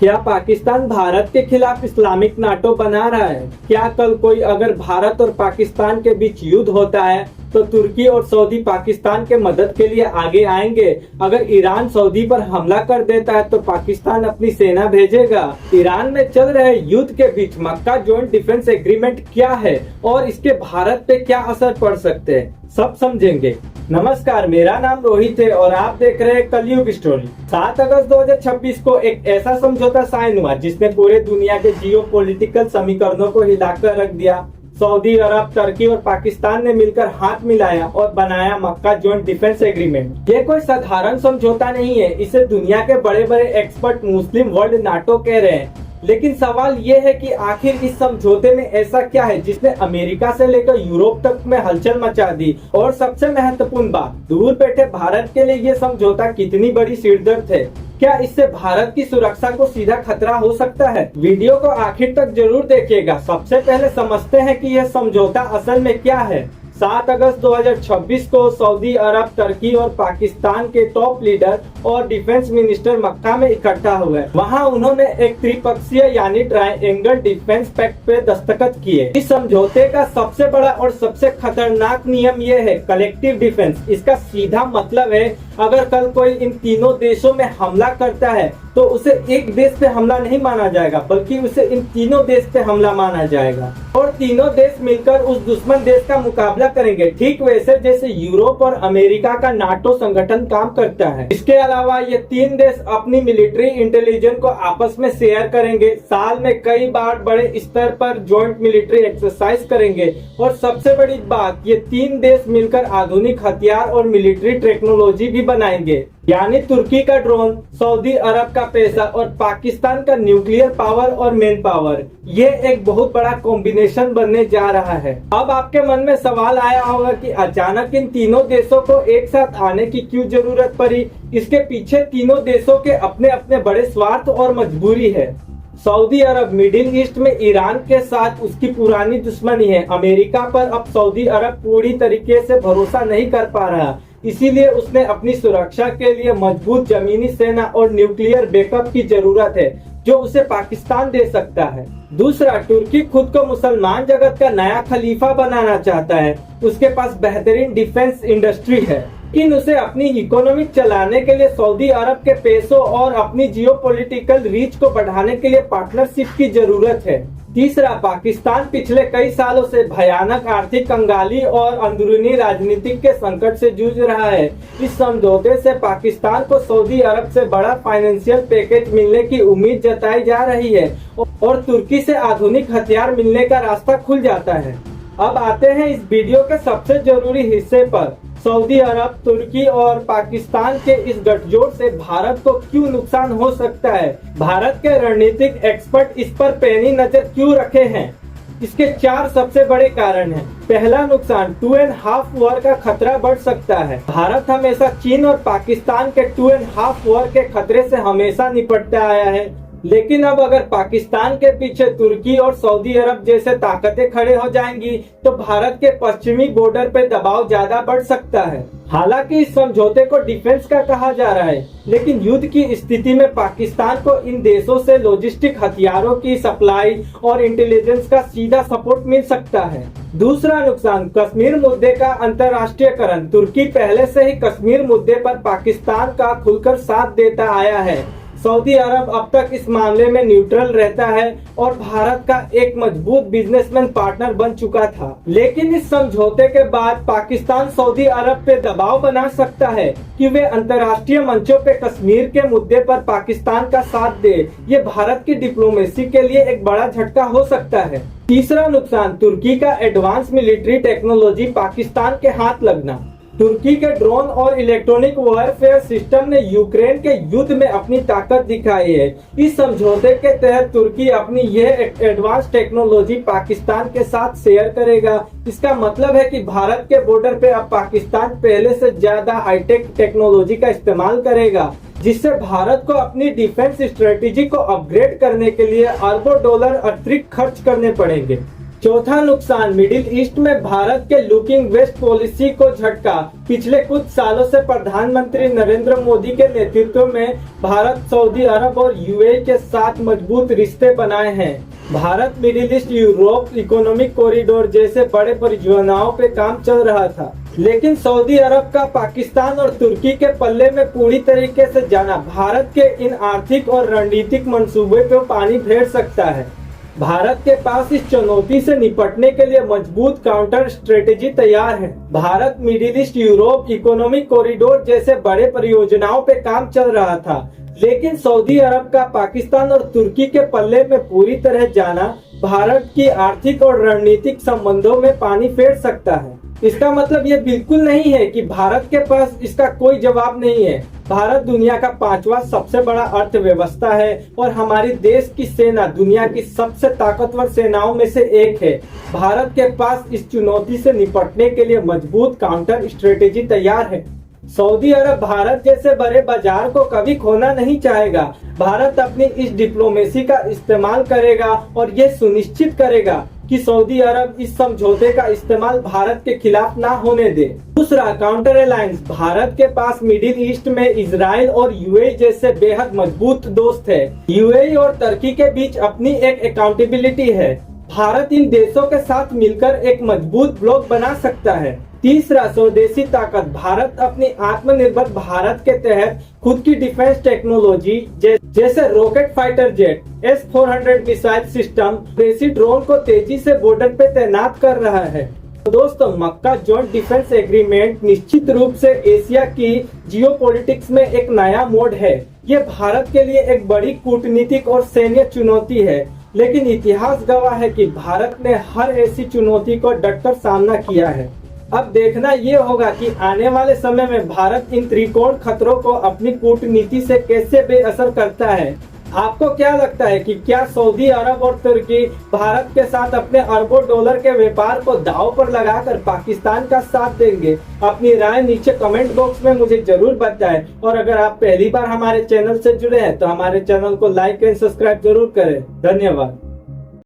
क्या पाकिस्तान भारत के खिलाफ इस्लामिक नाटो बना रहा है? क्या कल कोई अगर भारत और पाकिस्तान के बीच युद्ध होता है तो तुर्की और सऊदी पाकिस्तान के मदद के लिए आगे आएंगे? अगर ईरान सऊदी पर हमला कर देता है तो पाकिस्तान अपनी सेना भेजेगा? ईरान में चल रहे युद्ध के बीच मक्का जॉइंट डिफेंस एग्रीमेंट क्या है और इसके भारत पे क्या असर पड़ सकते हैं, सब समझेंगे। नमस्कार, मेरा नाम रोहित है और आप देख रहे हैं कलयुग स्टोरी। 7 अगस्त 2026 को एक ऐसा समझौता साइन हुआ जिसने पूरे दुनिया के जियोपॉलिटिकल समीकरणों को हिलाकर रख दिया। सऊदी अरब, तुर्की और पाकिस्तान ने मिलकर हाथ मिलाया और बनाया मक्का जॉइंट डिफेंस एग्रीमेंट। ये कोई साधारण समझौता नहीं है, इसे दुनिया के बड़े बड़े एक्सपर्ट मुस्लिम वर्ल्ड नाटो कह रहे हैं। लेकिन सवाल ये है कि आखिर इस समझौते में ऐसा क्या है जिसने अमेरिका से लेकर यूरोप तक में हलचल मचा दी? और सबसे महत्वपूर्ण बात, दूर बैठे भारत के लिए ये समझौता कितनी बड़ी सिरदर्द है? क्या इससे भारत की सुरक्षा को सीधा खतरा हो सकता है? वीडियो को आखिर तक जरूर देखिएगा। सबसे पहले समझते हैं कि यह समझौता असल में क्या है। 7 अगस्त 2026 को सऊदी अरब, तुर्की और पाकिस्तान के टॉप लीडर और डिफेंस मिनिस्टर मक्का में इकट्ठा हुए। वहां उन्होंने एक त्रिपक्षीय यानी ट्रायंगल डिफेंस पैक्ट पे दस्तखत किए। इस समझौते का सबसे बड़ा और सबसे खतरनाक नियम यह है कलेक्टिव डिफेंस। इसका सीधा मतलब है अगर कल कोई इन तीनों देशों में हमला करता है तो उसे एक देश पे हमला नहीं माना जाएगा, बल्कि उसे इन तीनों देश पे हमला माना जाएगा और तीनों देश मिलकर उस दुश्मन देश का मुकाबला करेंगे, ठीक वैसे जैसे यूरोप और अमेरिका का नाटो संगठन काम करता है। इसके अलावा ये 3 देश अपनी मिलिट्री इंटेलिजेंस को आपस में शेयर करेंगे, साल में कई बार बड़े स्तर पर जॉइंट मिलिट्री एक्सरसाइज करेंगे और सबसे बड़ी बात, ये 3 देश मिलकर आधुनिक हथियार और मिलिट्री टेक्नोलॉजी भी बनाएंगे। यानी तुर्की का ड्रोन, सऊदी अरब का पैसा और पाकिस्तान का न्यूक्लियर पावर और मैन पावर, ये एक बहुत बड़ा कॉम्बिनेशन बनने जा रहा है। अब आपके मन में सवाल आया होगा कि अचानक इन तीनों देशों को एक साथ आने की क्यों जरूरत पड़ी? इसके पीछे तीनों देशों के अपने अपने बड़े स्वार्थ और मजबूरी है। सऊदी अरब मिडिल ईस्ट में ईरान के साथ उसकी पुरानी दुश्मनी है। अमेरिका पर अब सऊदी अरब पूरी तरीके से भरोसा नहीं कर पा रहा, इसीलिए उसने अपनी सुरक्षा के लिए मजबूत जमीनी सेना और न्यूक्लियर बैकअप की जरूरत है जो उसे पाकिस्तान दे सकता है। दूसरा, तुर्की खुद को मुसलमान जगत का नया खलीफा बनाना चाहता है। उसके पास बेहतरीन डिफेंस इंडस्ट्री है, लेकिन उसे अपनी इकोनॉमी चलाने के लिए सऊदी अरब के पैसों और अपनी जियोपॉलिटिकल रीच को बढ़ाने के लिए पार्टनरशिप की जरूरत है। तीसरा, पाकिस्तान पिछले कई सालों से भयानक आर्थिक कंगाली और अंदरूनी राजनीतिक के संकट से जूझ रहा है। इस समझौते से पाकिस्तान को सऊदी अरब से बड़ा फाइनेंशियल पैकेज मिलने की उम्मीद जताई जा रही है और तुर्की से आधुनिक हथियार मिलने का रास्ता खुल जाता है। अब आते हैं इस वीडियो के सबसे जरूरी हिस्से पर। सऊदी अरब, तुर्की और पाकिस्तान के इस गठजोड़ से भारत को क्यों नुकसान हो सकता है? भारत के रणनीतिक एक्सपर्ट इस पर पैनी नजर क्यों रखे हैं? इसके 4 सबसे बड़े कारण हैं। पहला नुकसान, 2.5 वॉर का खतरा बढ़ सकता है। भारत हमेशा चीन और पाकिस्तान के 2.5 वॉर के खतरे से हमेशा निपटता आया है, लेकिन अब अगर पाकिस्तान के पीछे तुर्की और सऊदी अरब जैसे ताकतें खड़े हो जाएंगी तो भारत के पश्चिमी बॉर्डर पे दबाव ज्यादा बढ़ सकता है। हालांकि इस समझौते को डिफेंस का कहा जा रहा है, लेकिन युद्ध की स्थिति में पाकिस्तान को इन देशों से लॉजिस्टिक हथियारों की सप्लाई और इंटेलिजेंस का सीधा सपोर्ट मिल सकता है। दूसरा नुकसान, कश्मीर मुद्दे का अंतर्राष्ट्रीयकरण। तुर्की पहले से ही कश्मीर मुद्दे पर पाकिस्तान का खुलकर साथ देता आया है। सऊदी अरब अब तक इस मामले में न्यूट्रल रहता है और भारत का एक मजबूत बिजनेसमैन पार्टनर बन चुका था। लेकिन इस समझौते के बाद पाकिस्तान सऊदी अरब पे दबाव बना सकता है कि वे अंतर्राष्ट्रीय मंचों पे कश्मीर के मुद्दे पर पाकिस्तान का साथ दे। ये भारत की डिप्लोमेसी के लिए एक बड़ा झटका हो सकता है। तीसरा नुकसान, तुर्की का एडवांस मिलिट्री टेक्नोलॉजी पाकिस्तान के हाथ लगना। तुर्की के ड्रोन और इलेक्ट्रॉनिक वॉरफेयर सिस्टम ने यूक्रेन के युद्ध में अपनी ताकत दिखाई है। इस समझौते के तहत तुर्की अपनी यह एडवांस टेक्नोलॉजी पाकिस्तान के साथ शेयर करेगा। इसका मतलब है कि भारत के बॉर्डर पे अब पाकिस्तान पहले से ज्यादा हाईटेक टेक्नोलॉजी का इस्तेमाल करेगा, जिससे भारत को अपनी डिफेंस स्ट्रेटेजी को अपग्रेड करने के लिए अरबों डॉलर अतिरिक्त खर्च करने पड़ेंगे। चौथा नुकसान, मिडिल ईस्ट में भारत के लुकिंग वेस्ट पॉलिसी को झटका। पिछले कुछ सालों से प्रधानमंत्री नरेंद्र मोदी के नेतृत्व में भारत सऊदी अरब और यूएई के साथ मजबूत रिश्ते बनाए हैं। Bharat middle east Europe economic corridor जैसे बड़े परियोजनाओं पे काम चल रहा था, लेकिन सऊदी अरब का पाकिस्तान और तुर्की के पल्ले में पूरी तरीके से जाना भारत के इन आर्थिक और रणनीतिक मंसूबे पे पानी फेर सकता है। भारत के पास इस चुनौती से निपटने के लिए मजबूत काउंटर स्ट्रेटेजी तैयार है। Bharat middle east Europe economic corridor जैसे बड़े परियोजनाओं पे काम चल रहा था, लेकिन सऊदी अरब का पाकिस्तान और तुर्की के पल्ले में पूरी तरह जाना भारत की आर्थिक और रणनीतिक संबंधों में पानी फेर सकता है। इसका मतलब ये बिल्कुल नहीं है कि भारत के पास इसका कोई जवाब नहीं है। भारत दुनिया का 5वां सबसे बड़ा अर्थव्यवस्था है और हमारी देश की सेना दुनिया की सबसे ताकतवर सेनाओं में से एक है। भारत के पास इस चुनौती से निपटने के लिए मजबूत काउंटर स्ट्रेटेजी तैयार है। सऊदी अरब भारत जैसे बड़े बाजार को कभी खोना नहीं चाहेगा। भारत अपनी इस डिप्लोमेसी का इस्तेमाल करेगा और ये सुनिश्चित करेगा कि सऊदी अरब इस समझौते का इस्तेमाल भारत के खिलाफ ना होने दे। दूसरा, काउंटर अलायंस। भारत के पास मिडिल ईस्ट में इजराइल और यूएई जैसे बेहद मजबूत दोस्त है। यूएई और तुर्की के बीच अपनी एक अकाउंटेबिलिटी है। भारत इन देशों के साथ मिलकर एक मजबूत ब्लॉक बना सकता है। तीसरा, स्वदेशी ताकत। भारत अपनी आत्मनिर्भर भारत के तहत खुद की डिफेंस टेक्नोलॉजी जैसे rocket fighter jet, S-400 missile system, देसी ड्रोन को तेजी से बॉर्डर पे तैनात कर रहा है। तो दोस्तों, मक्का जॉइंट डिफेंस एग्रीमेंट निश्चित रूप से एशिया की जियोपॉलिटिक्स में एक नया मोड़ है। ये भारत के लिए एक बड़ी कूटनीतिक और सैन्य चुनौती है, लेकिन इतिहास गवाह है कि भारत ने हर ऐसी चुनौती को डटकर सामना किया है। अब देखना ये होगा कि आने वाले समय में भारत इन त्रिकोण खतरों को अपनी कूटनीति से कैसे बेअसर करता है। आपको क्या लगता है कि क्या सऊदी अरब और तुर्की भारत के साथ अपने अरबों डॉलर के व्यापार को दांव पर लगाकर पाकिस्तान का साथ देंगे? अपनी राय नीचे कमेंट बॉक्स में मुझे जरूर बताएं, और अगर आप पहली बार हमारे चैनल से जुड़े हैं तो हमारे चैनल को लाइक एंड सब्सक्राइब जरूर करें। धन्यवाद।